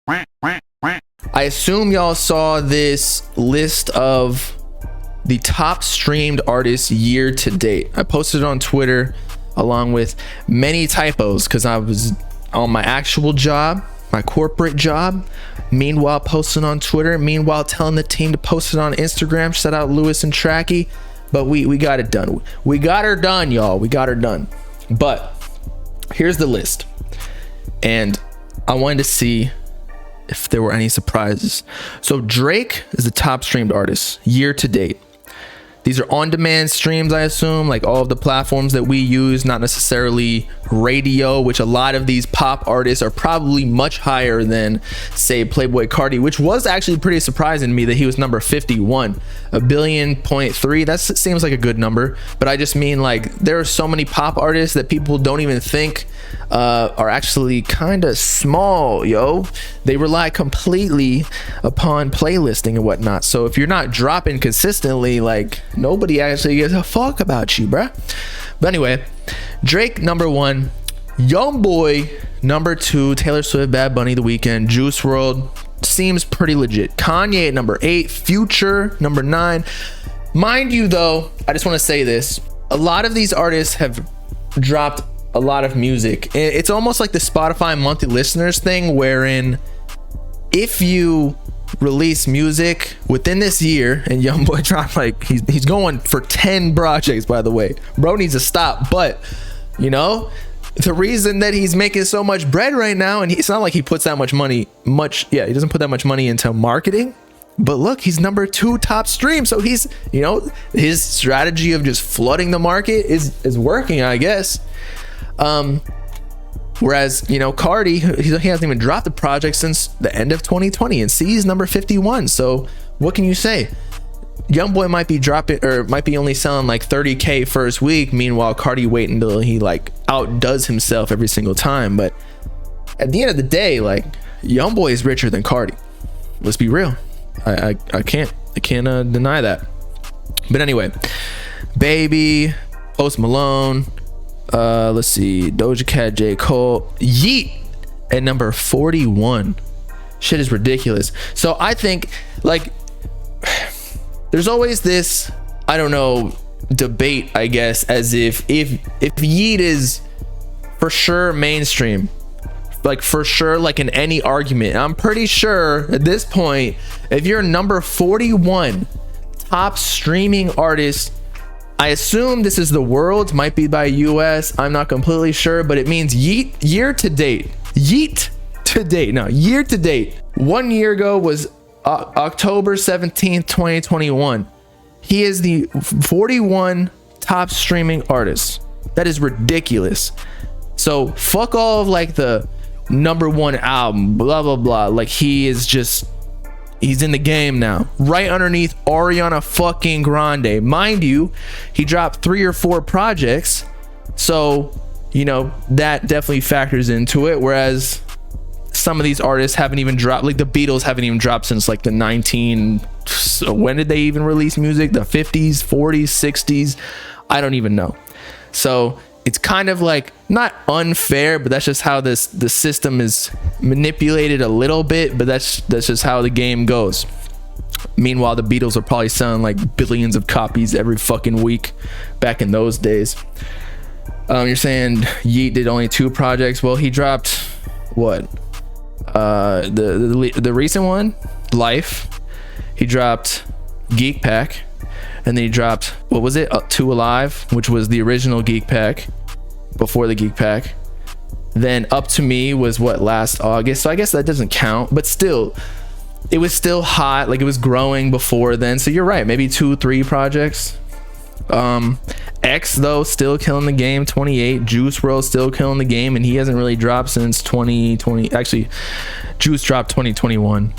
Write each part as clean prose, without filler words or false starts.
I assume y'all saw this list of the top streamed artists year to date. I posted it on Twitter along with many typos because I was on my actual job, my corporate job, meanwhile posting on Twitter, meanwhile telling the team to post it on Instagram. Shout out Lewis and Tracky. But we got it done. We got her done, y'all. We got her done. But here's the list, and I wanted to see if there were any surprises. So Drake is the top streamed artist year to date. These are on-demand streams, I assume, like all of the platforms that we use, not necessarily radio, which a lot of these pop artists are probably much higher than, say, Playboi Carti, which was actually pretty surprising to me that he was number 51. 1.3 billion. That seems like a good number, but I just mean like there are so many pop artists that people don't even think are actually kind of small, yo. They rely completely upon playlisting and whatnot. So if you're not dropping consistently, like nobody actually gives a fuck about you, bruh. But anyway, Drake number 1, Youngboy number 2, Taylor Swift, Bad Bunny, The Weeknd, Juice WRLD seems pretty legit. Kanye at number 8, Future number 9. Mind you though, I just want to say this, a lot of these artists have dropped a lot of music. It's almost like the Spotify monthly listeners thing, wherein if you release music within this year, and Youngboy dropped like he's going for 10 projects, by the way, bro needs to stop. But you know, the reason that he's making so much bread right now, and it's not like he puts that much money, he doesn't put that much money into marketing, but look, he's number 2 top stream. So he's, you know, his strategy of just flooding the market is working, I guess. Whereas, you know, Cardi, he hasn't even dropped a project since the end of 2020, and he's number 51. So what can you say? Youngboy might be dropping, or might be only selling like 30K first week. Meanwhile, Cardi wait until he like outdoes himself every single time. But at the end of the day, like Youngboy is richer than Cardi. Let's be real. I can't deny that. But anyway, Baby, Post Malone, let's see, Doja Cat, J. Cole, Yeet at number 41. Shit is ridiculous. So I think like there's always this, I don't know, debate, I guess, as if Yeet is for sure mainstream, like for sure, like in any argument, I'm pretty sure at this point, if you're number 41 top streaming artist, I assume this is the world, might be by US, I'm not completely sure, but it means Yeet year to date. Yeet to date. Now, year to date, 1 year ago was October 17th, 2021. He is the 41 top streaming artist. That is ridiculous. So fuck all of like the number 1 album, blah blah blah. Like he's in the game now, right underneath Ariana fucking Grande. Mind you, he dropped 3 or 4 projects, so you know that definitely factors into it. Whereas some of these artists haven't even dropped, like the Beatles haven't even dropped since like so when did they even release music? The 50s, 40s, 60s? I don't even know. So it's kind of like not unfair, but that's just how the system is manipulated a little bit, but that's just how the game goes. Meanwhile, the Beatles are probably selling like billions of copies every fucking week back in those days. You're saying Yeet did only 2 projects. Well, he dropped what? The recent one, Life. He dropped Geek Pack. And then he dropped, what was it? 2 Alive, which was the original Geek Pack before the Geek Pack. Then Up to Me was what, last August. So I guess that doesn't count, but still, it was still hot. Like it was growing before then. So you're right, maybe 2-3 projects. X though, still killing the game, 28. Juice WRLD still killing the game, and he hasn't really dropped since 2020. Actually, Juice dropped 2021.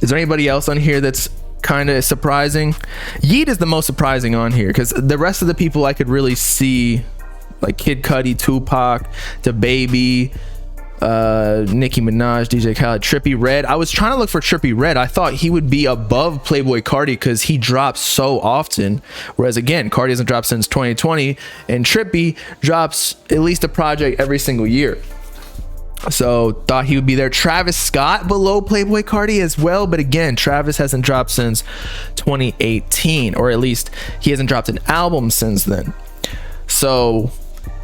Is there anybody else on here that's kind of surprising? Yeet is the most surprising on here because the rest of the people I could really see, like Kid Cudi, Tupac, the Baby, Nicki Minaj, DJ Khaled, Trippie Redd. I was trying to look for Trippie Redd. I thought he would be above Playboi Carti because he drops so often, whereas again, Carti hasn't dropped since 2020, and Trippie drops at least a project every single year. So thought he would be there. Travis Scott below Playboi Carti as well, but again, Travis hasn't dropped since 2018, or at least he hasn't dropped an album since then. So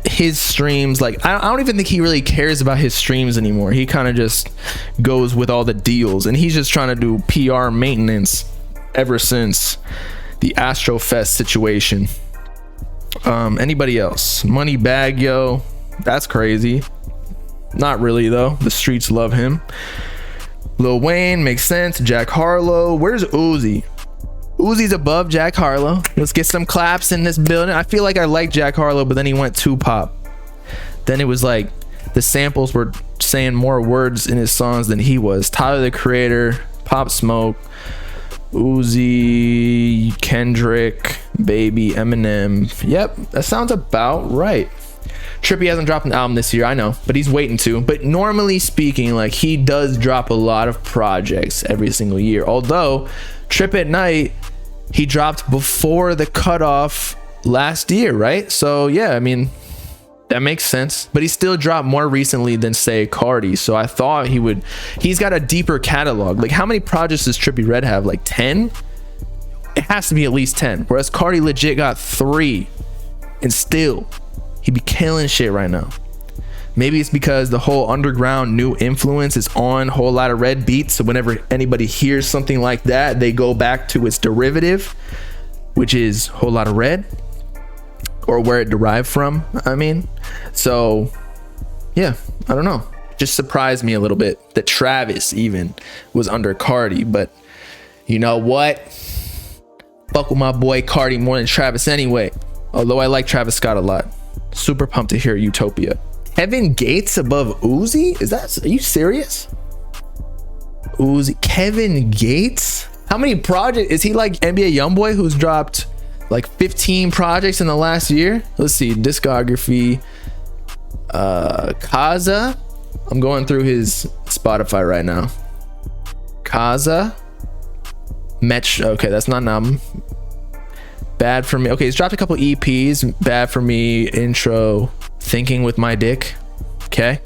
his streams, like, I don't even think he really cares about his streams anymore. He kind of just goes with all the deals, and he's just trying to do PR maintenance ever since the Astrofest situation. Anybody else? Moneybagg Yo, that's crazy. Not really though. The streets love him. Lil Wayne makes sense. Jack Harlow. Where's Uzi? Uzi's above Jack Harlow. Let's get some claps in this building. I feel like I like Jack Harlow, but then he went too pop. Then it was like the samples were saying more words in his songs than he was. Tyler the Creator, Pop Smoke, Uzi, Kendrick, Baby, Eminem. Yep, that sounds about right. Trippie hasn't dropped an album this year, I know, but he's waiting to. But normally speaking, like, he does drop a lot of projects every single year. Although Trip at Night, he dropped before the cutoff last year, right? So yeah, I mean, that makes sense. But he still dropped more recently than, say, Carti. So I thought he would. He's got a deeper catalog. Like, how many projects does Trippie Redd have? Like 10? It has to be at least 10. Whereas Carti legit got 3, and still he be killing shit right now. Maybe it's because the whole underground new influence is on Whole Lotta Red beats. So whenever anybody hears something like that, they go back to its derivative, which is Whole Lotta Red, or where it derived from, I mean. So yeah, I don't know. Just surprised me a little bit that Travis even was under Carti. But you know what? Fuck with my boy Carti more than Travis anyway. Although I like Travis Scott a lot. Super pumped to hear Utopia. Kevin Gates above Uzi? Are you serious? Uzi, Kevin Gates? How many projects? Is he like NBA Youngboy, who's dropped like 15 projects in the last year? Let's see, discography. Kaza. I'm going through his Spotify right now. Kaza. Okay, that's not an album. Bad for Me. Okay, he's dropped a couple EPs. Bad for Me, intro, Thinking with My Dick. Okay,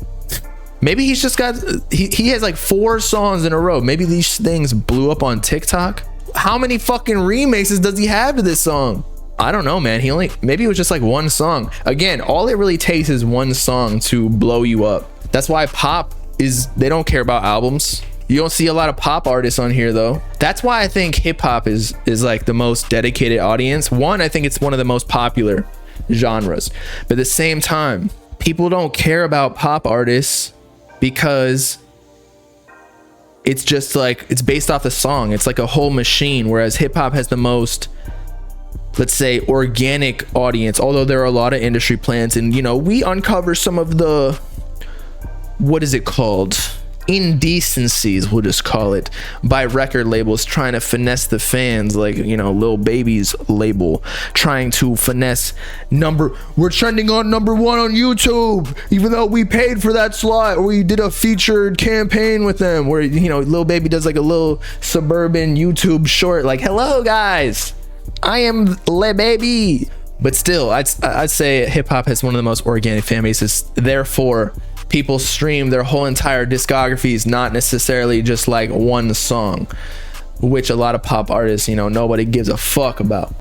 maybe he's just got he has like 4 songs in a row. Maybe these things blew up on TikTok. How many fucking remixes does he have to this song? I don't know, man. Maybe it was just like one song. Again, all it really takes is one song to blow you up. That's why pop is, they don't care about albums. You don't see a lot of pop artists on here though. That's why I think hip hop is like the most dedicated audience. One, I think it's one of the most popular genres. But at the same time, people don't care about pop artists because it's just like, it's based off the song. It's like a whole machine. Whereas hip hop has the most, let's say, organic audience. Although there are a lot of industry plans, and you know, we uncover some of the, what is it called? Indecencies, we'll just call it, by record labels trying to finesse the fans, like, you know, Lil Baby's label trying to finesse we're trending on #1 on YouTube, even though we paid for that slot, or we did a featured campaign with them where, you know, Lil Baby does like a little suburban YouTube short like, hello guys, I am Lil Baby. But still, I'd say hip hop has one of the most organic fan bases. Therefore, people stream their whole entire discographies, not necessarily just like one song, which a lot of pop artists, you know, nobody gives a fuck about.